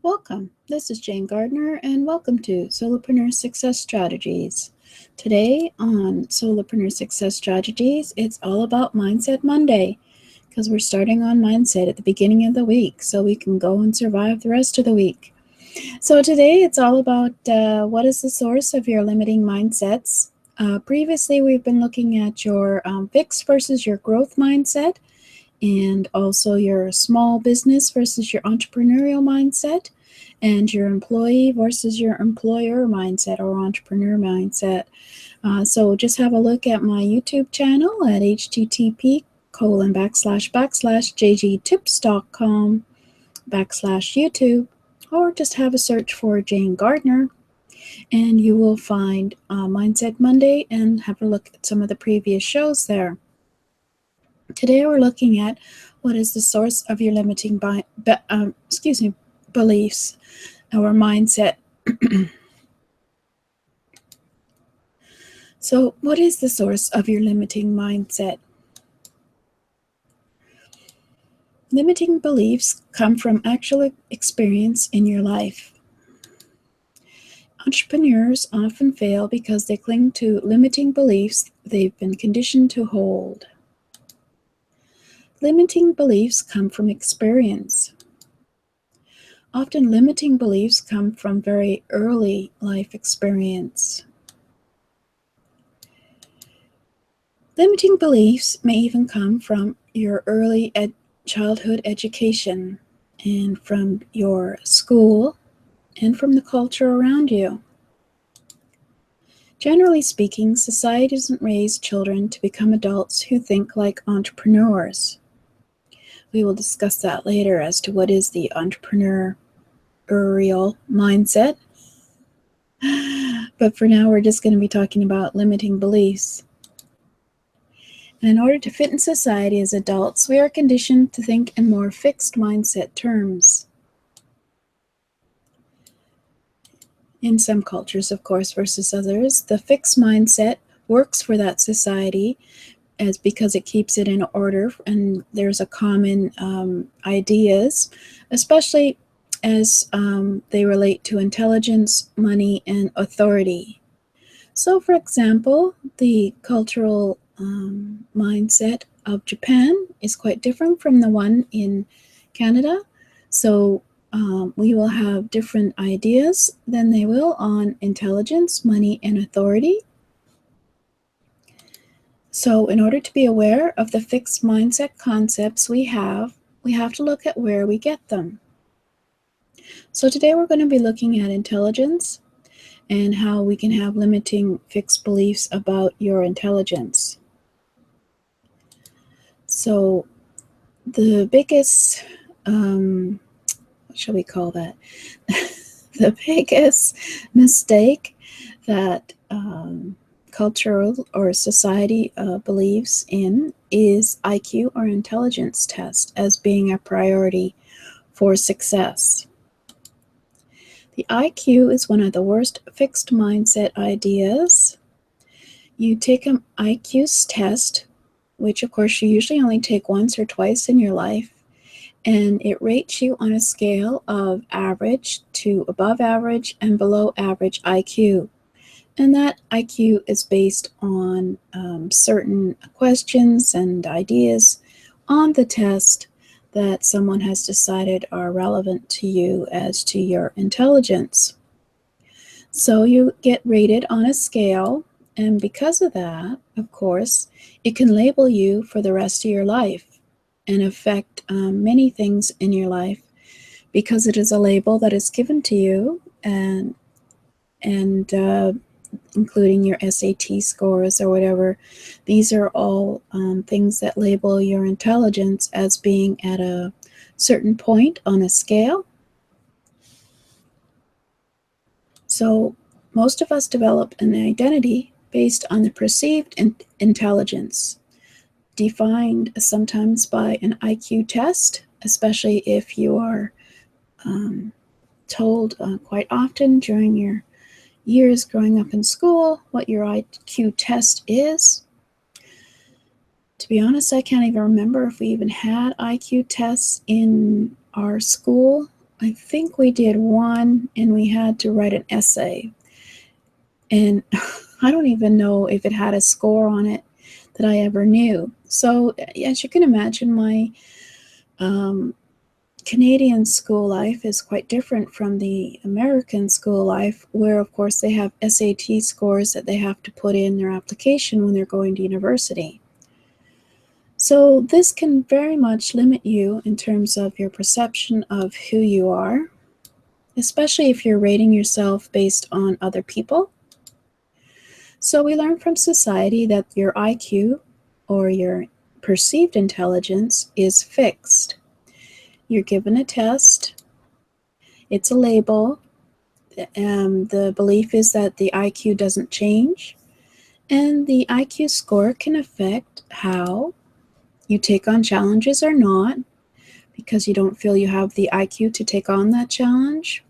Welcome. This is Jane Gardner, and welcome to Solopreneur Success Strategies. Today on Solopreneur Success Strategies, it's all about Mindset Monday because we're starting on mindset at the beginning of the week so we can go and survive the rest of the week. So today it's all about what is the source of your limiting mindsets. Previously, we've been looking at your fixed versus your growth mindset, and also your small business versus your entrepreneurial mindset, and your employee versus your employer mindset or entrepreneur mindset. So just have a look at my YouTube channel at http://jgtips.com/YouTube, or just have a search for Jane Gardner and you will find Mindset Monday and have a look at some of the previous shows there. Today we're looking at what is the source of your limiting beliefs or mindset. So what is the source of your limiting mindset? Limiting beliefs come from actual experience in your life. Entrepreneurs often fail because they cling to limiting beliefs they've been conditioned to hold. Limiting beliefs come from experience. Often limiting beliefs come from very early life experience. Limiting beliefs may even come from your early childhood education and from your school and from the culture around you. Generally speaking, society doesn't raise children to become adults who think like entrepreneurs. We will discuss that later as to what is the entrepreneurial mindset. But for now, we're just going to be talking about limiting beliefs. And in order to fit in society as adults, we are conditioned to think in more fixed mindset terms. In some cultures, of course, versus others, the fixed mindset works for that society because it keeps it in order and there's a common ideas, especially as they relate to intelligence, money, and authority. So, for example, the cultural mindset of Japan is quite different from the one in Canada. So we will have different ideas than they will on intelligence, money, and authority. So in order to be aware of the fixed mindset concepts we have to look at where we get them. So today we're going to be looking at intelligence and how we can have limiting fixed beliefs about your intelligence. So the biggest, what shall we call that? The biggest mistake that cultural or society believes in is IQ or intelligence test as being a priority for success. The IQ is one of the worst fixed mindset ideas. You take an IQ test, which of course you usually only take once or twice in your life, and it rates you on a scale of average to above average and below average IQ. And that IQ is based on certain questions and ideas on the test that someone has decided are relevant to you as to your intelligence. So you get rated on a scale, and because of that, of course, it can label you for the rest of your life and affect many things in your life because it is a label that is given to you and including your SAT scores or whatever. These are all things that label your intelligence as being at a certain point on a scale. So most of us develop an identity based on the perceived intelligence, defined sometimes by an IQ test, especially if you are told quite often during your years growing up in school what your IQ test is. To be honest, I can't even remember if we even had IQ tests in our school I think we did one, and we had to write an essay. And I don't even know if it had a score on it that I ever knew. So, as you can imagine, my um, Canadian school life is quite different from the American school life, where, of course, they have SAT scores that they have to put in their application when they're going to university. So, this can very much limit you in terms of your perception of who you are, especially if you're rating yourself based on other people. So, we learn from society that your IQ, or your perceived intelligence, is fixed. You're given a test, it's a label. The belief is that the IQ doesn't change, and the IQ score can affect how you take on challenges or not, because you don't feel you have the IQ to take on that challenge,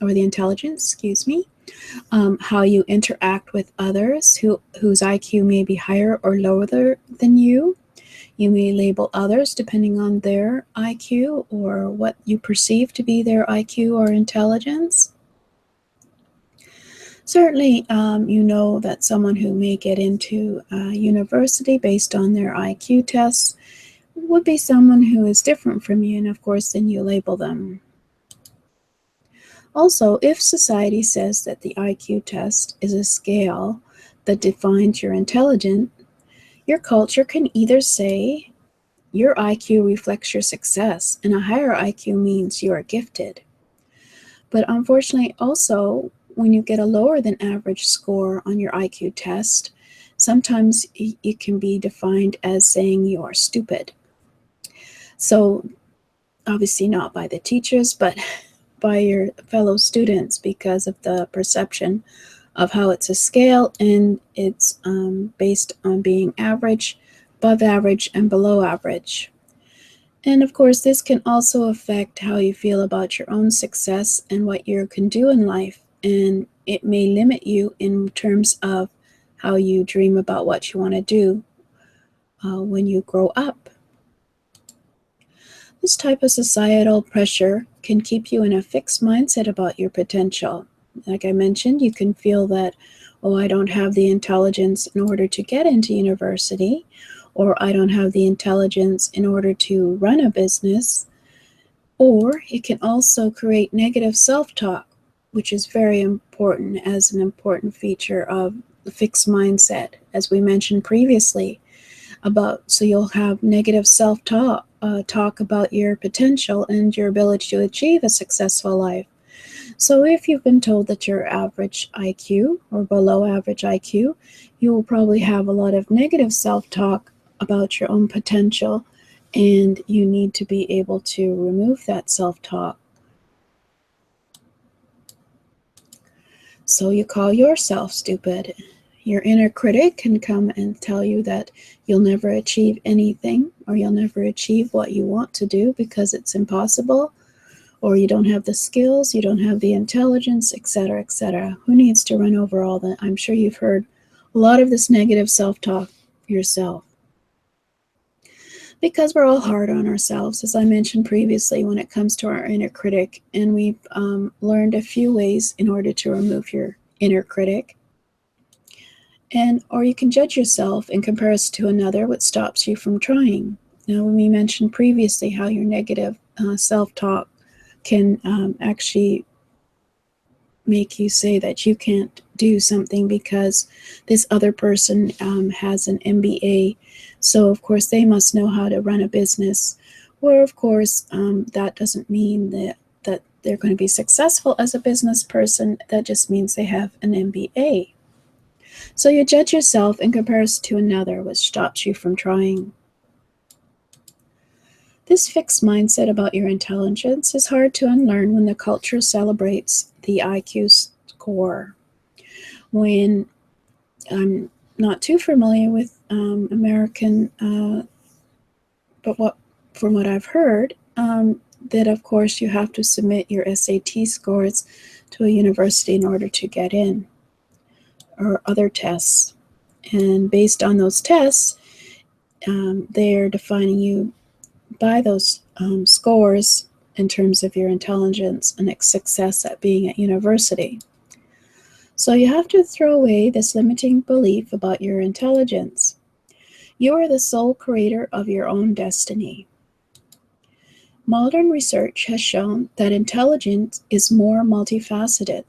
or the intelligence, excuse me. How you interact with others whose IQ may be higher or lower than you. You may label others depending on their IQ or what you perceive to be their IQ or intelligence. Certainly, you know that someone who may get into university based on their IQ tests would be someone who is different from you, and of course, then you label them. Also, if society says that the IQ test is a scale that defines your intelligence, your culture can either say your IQ reflects your success and a higher IQ means you are gifted. But unfortunately, also, when you get a lower than average score on your IQ test, sometimes it can be defined as saying you are stupid. So, obviously, not by the teachers, but by your fellow students, because of the perception of how it's a scale, and it's based on being average, above average, and below average. And of course, this can also affect how you feel about your own success and what you can do in life. And it may limit you in terms of how you dream about what you want to do when you grow up. This type of societal pressure can keep you in a fixed mindset about your potential. Like I mentioned, you can feel that, oh, I don't have the intelligence in order to get into university, or I don't have the intelligence in order to run a business. Or it can also create negative self-talk, which is very important as an important feature of the fixed mindset, as we mentioned previously. So you'll have negative self-talk, talk about your potential and your ability to achieve a successful life. So if you've been told that you're average IQ or below average IQ, you will probably have a lot of negative self-talk about your own potential, and you need to be able to remove that self-talk. So you call yourself stupid. Your inner critic can come and tell you that you'll never achieve anything, or you'll never achieve what you want to do because it's impossible, or you don't have the skills, you don't have the intelligence, etc., etc. Who needs to run over all that? I'm sure you've heard a lot of this negative self-talk yourself. Because we're all hard on ourselves, as I mentioned previously, when it comes to our inner critic, and we've learned a few ways in order to remove your inner critic. Or you can judge yourself in comparison to another, which stops you from trying. Now, when we mentioned previously how your negative self-talk can actually make you say that you can't do something because this other person has an MBA, so of course they must know how to run a business, where of course that doesn't mean that they're going to be successful as a business person. That just means they have an MBA. So you judge yourself in comparison to another, which stops you from trying. This fixed mindset about your intelligence is hard to unlearn when the culture celebrates the IQ score. When I'm not too familiar with American, but from what I've heard, that of course you have to submit your SAT scores to a university in order to get in, or other tests. And based on those tests, they're defining you by those scores in terms of your intelligence and success at being at university. So you have to throw away this limiting belief about your intelligence. You are the sole creator of your own destiny. Modern research has shown that intelligence is more multifaceted.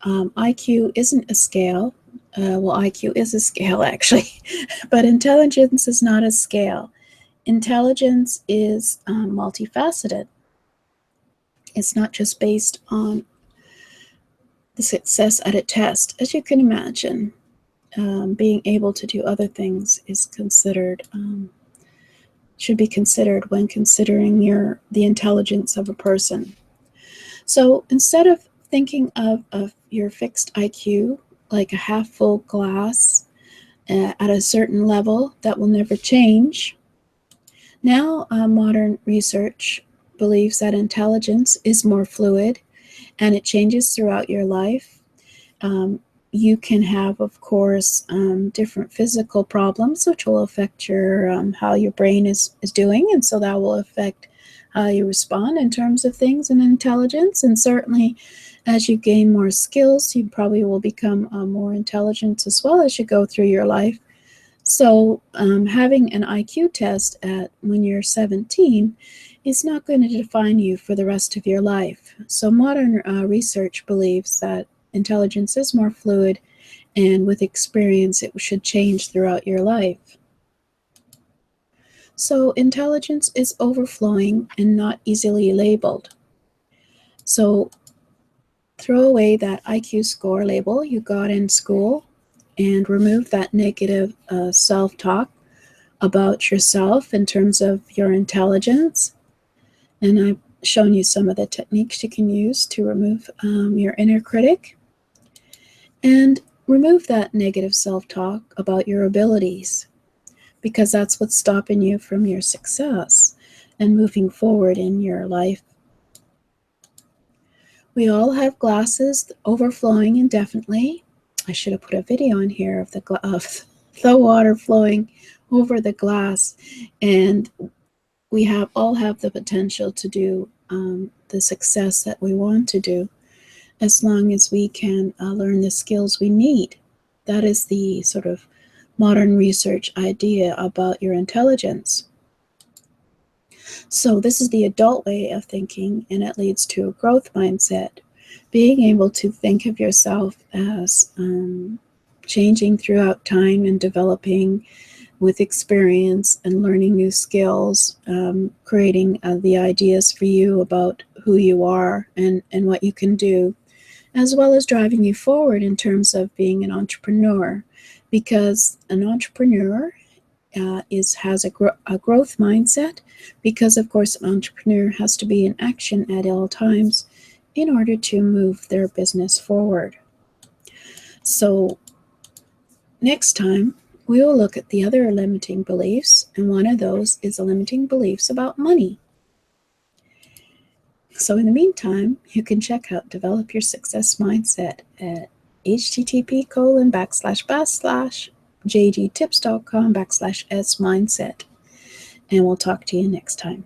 IQ isn't a scale. IQ is a scale, actually, but intelligence is not a scale. Intelligence is multifaceted. It's not just based on the success at a test. As you can imagine, being able to do other things is should be considered when considering the intelligence of a person. So instead of thinking of your fixed IQ like a half full glass at a certain level that will never change, now modern research believes that intelligence is more fluid and it changes throughout your life. You can have, of course, different physical problems, which will affect how your brain is doing, and so that will affect how you respond in terms of things and intelligence. And certainly, as you gain more skills, you probably will become more intelligent as well as you go through your life. So having an IQ test when you're 17 is not going to define you for the rest of your life. So modern research believes that intelligence is more fluid, and with experience it should change throughout your life. So intelligence is overflowing and not easily labeled. So throw away that IQ score label you got in school and remove that negative self-talk about yourself in terms of your intelligence. And I've shown you some of the techniques you can use to remove your inner critic. And remove that negative self-talk about your abilities, because that's what's stopping you from your success and moving forward in your life. We all have glasses overflowing indefinitely. I should have put a video in here of the water flowing over the glass, and we all have the potential to do the success that we want to do, as long as we can learn the skills we need. That is the sort of modern research idea about your intelligence. So this is the adult way of thinking, and it leads to a growth mindset. Being able to think of yourself as changing throughout time and developing with experience and learning new skills, creating the ideas for you about who you are and what you can do, as well as driving you forward in terms of being an entrepreneur, because an entrepreneur has a growth mindset, because of course an entrepreneur has to be in action at all times in order to move their business forward. So next time we will look at the other limiting beliefs, and one of those is the limiting beliefs about money. So in the meantime, you can check out Develop Your Success Mindset at http://jdtips.com/s mindset. And we'll talk to you next time.